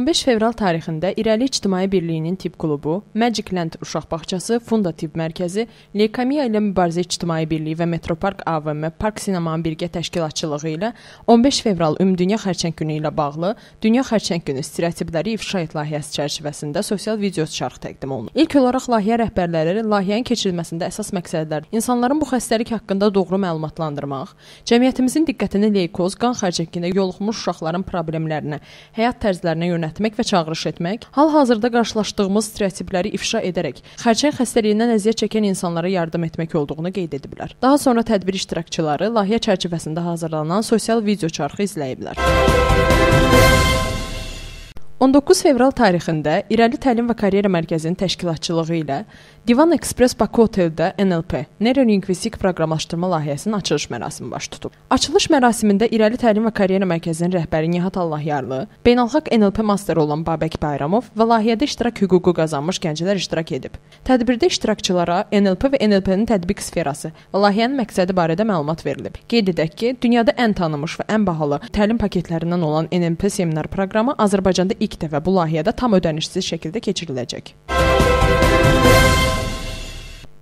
15 fevral tarixində İrəli İctimai Birliyinin tibb klubu, Magic Land uşaq bağçası, Funda Tibb Mərkəzi, Leykemiya ilə Mübarizə İctimai Birliyi və Metropark AVM Park Sinemanın birgə təşkilatçılığı ilə 15 fevral Ümumdünya Xərçəng Günü ilə bağlı Dünya Xərçəng Günü stereotipləri ifşa et layihəsi çərçivəsində sosial video çarx təqdim olunur. İlk olaraq layihə rəhbərləri layihənin keçirilməsində əsas məqsədlər insanların bu xəstəlik haqqında doğru məlumatlandırmaq, cəmiyyətimizin diqqətini leykoz, qan xərçənginə yoluxmuş uşaqların problemlərinə, həyat tərzlərinə yönəltmək və çağırış etmək, hal-hazırda qarşılaşdığımız stereotipləri ifşa edərək xərçəng xəstəliyindən əziyyət çəkən insanlara yardım etmək olduğunu qeyd ediblər. Daha sonra tədbir iştirakçıları layihə çərçivəsində hazırlanan sosial video çarxı izləyiblər. 19 fevral tarixində İrəli Təlim və Karyera Mərkəzinin təşkilatçılığı ilə Divan Express Bakı Oteldə NLP, Neurolingvistik proqramlaşdırma layihəsinin açılış mərasimi baş tutub. Açılış mərasimində İrəli Təlim və Karyera Mərkəzinin rəhbəri Nihat Allahyarlı, beynəlxalq NLP masteri olan Babək Bayramov və layihədə iştirak hüququ qazanmış gənclər iştirak edib. Tədbirdə iştirakçılara NLP və NLP-nin tətbiq sferası və layihənin məqsədi barədə məlumat verilib. Qeyd edək ki, dünyada ən tanınmış və ən bahalı təlim paketlərindən olan NLP seminar proqramı Azərbaycanda ilk dəfə bu layihədə tam ödənişsiz şəkildə keçiriləcək.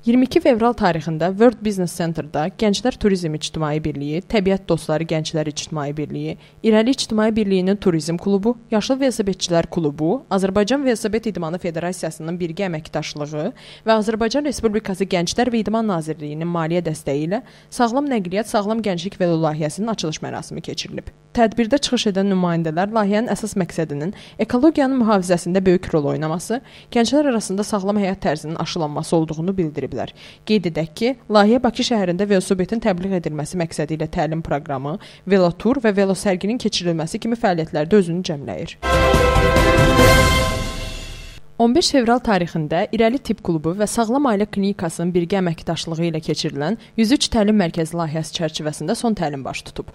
22 fevral tarixində World Business Center'da Gənclər Turizm İctimai Birliyi, Təbiət Dostları Gənclər İctimai Birliyi, İrəli İctimai Birliyinin Turizm Klubu, Yaşlı Velosipedçilər Klubu, Azərbaycan Velosiped İdmanı Federasiyasının birgə əməkdaşlığı və Azərbaycan Respublikası Gənclər və İdman Nazirliyinin maliyyə dəstəyi ilə Sağlam Nəqliyyat, Sağlam Gənclik Velo layihəsinin açılış mərasimi keçirilib. Tədbirdə çıxış edən nümayəndələr layihənin əsas məqsədinin ekologiyanın mühafizəsində böyük rol oynaması, gənclər arasında sağlam həyat tərzinin aşılanması olduğunu bildiriblər. Qeyd edək ki, layihə Bakı şəhərində velosipedin təbliğ edilməsi məqsədi ilə təlim proqramı, velotur və velosərginin keçirilməsi kimi fəaliyyətlərdə özünü cəmləyir. 15 fevral tarixində İrəli Tibb Klubu və Sağlam Ailə Klinikasının birgə əməkdaşlığı ilə keçirilən 103 təlim mərkəzi layihəsi çərçivəsində son təlim baş tutub.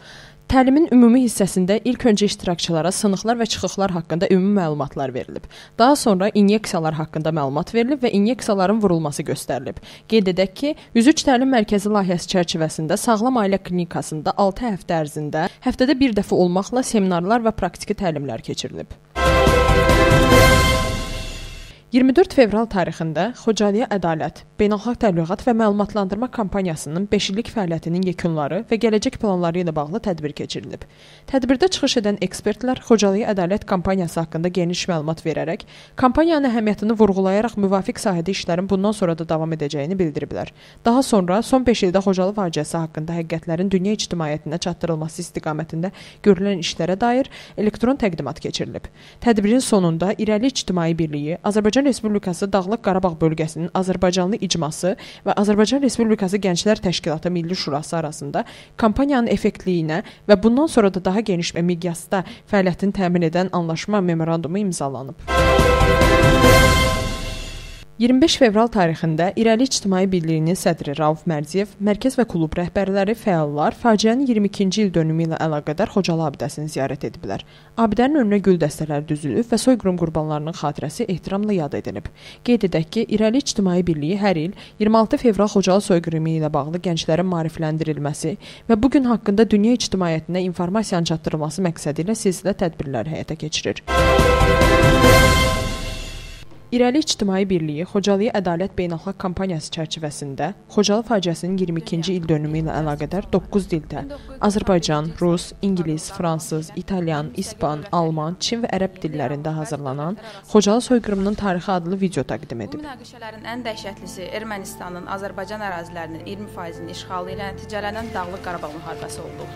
Təlimin ümumi hissəsində ilk öncə iştirakçılara sınıqlar və çıxıqlar haqqında ümumi məlumatlar verilib. Daha sonra inyeksiyalar haqqında məlumat verilib və inyeksiyaların vurulması göstərilib. Qeyd edək ki, 103 təlim mərkəzi layihəsi çərçivəsində Sağlam Ailə Klinikasında 6 həftə ərzində həftədə bir dəfə olmaqla seminarlar və praktiki təlimlər keçirilib. 24 fevral tarixində Xocalıya Ədalət, Beynəlxalq Təbliğat və Məlumatlandırma Kampaniyasının 5 illik fəaliyyətinin yekunları və gələcək planları ilə bağlı tədbir keçirilib. Tədbirdə çıxış edən ekspertlər Xocalıya Ədalət kampaniyası haqqında geniş məlumat verərək, kampaniyanın əhəmiyyətini vurğulayaraq müvafiq sahədə işlərin bundan sonra da davam edəcəyini bildiriblər. Daha sonra son 5 ildə Xocalı faciəsi haqqında həqiqətlərin dünya ictimaiyyətinə çatdırılması istiqamətində görülən işlərə dair elektron təqdimat keçirilib. Tədbirin sonunda İrəli İctimai Birliyi, Azərbaycan Respublikası Dağlıq Qarabağ bölgəsinin Azərbaycanlı icması və Azərbaycan Respublikası Gənclər Təşkilatı Milli Şurası arasında kampaniyanın effektliyinə və bundan sonra da daha geniş və miqyasda fəaliyyətini təmin edən anlaşma memorandumu imzalanıb. 25 fevral tarixində İrəli İctimai Birliyinin sədri Rauf Mərziyev, mərkəz və klub rəhbərləri, fəallar faciənin 22-ci il dönümü ilə əlaqədar Xocalı abidəsini ziyarət ediblər. Abidənin önünə gül dəstələri düzülüb və soyqırım qurbanlarının xatirəsi ehtiramla yad edilib. Qeyd edək ki, İrəli İctimai Birliyi hər il 26 fevral Xocalı soyqırımı ilə bağlı gənclərin maarifləndirilməsi və bu gün haqqında dünya ictimaiyyətinə informasiyanın çatdırılması məqsədi ilə silsilə tədbirlər həyata keçirir. İrəli İctimai Birliyi Xocalıya Ədalət Beynəlxalq kampaniyası çərçivəsində Xocalı faciəsinin 22-ci il dönümü ilə əlaqədar 9 dildə Azərbaycan, Rus, İngilis, Fransız, İtalyan, İspan, Alman, Çin və Ərəb dillərində hazırlanan Xocalı soyqırımının tarixi adlı video təqdim edib. Bu münaqişələrin ən dəhşətlisi Ermənistanın Azərbaycan ərazilərinin 20%-nin işğalı ilə nəticələnən Dağlıq Qarabağ müharibəsi oldu.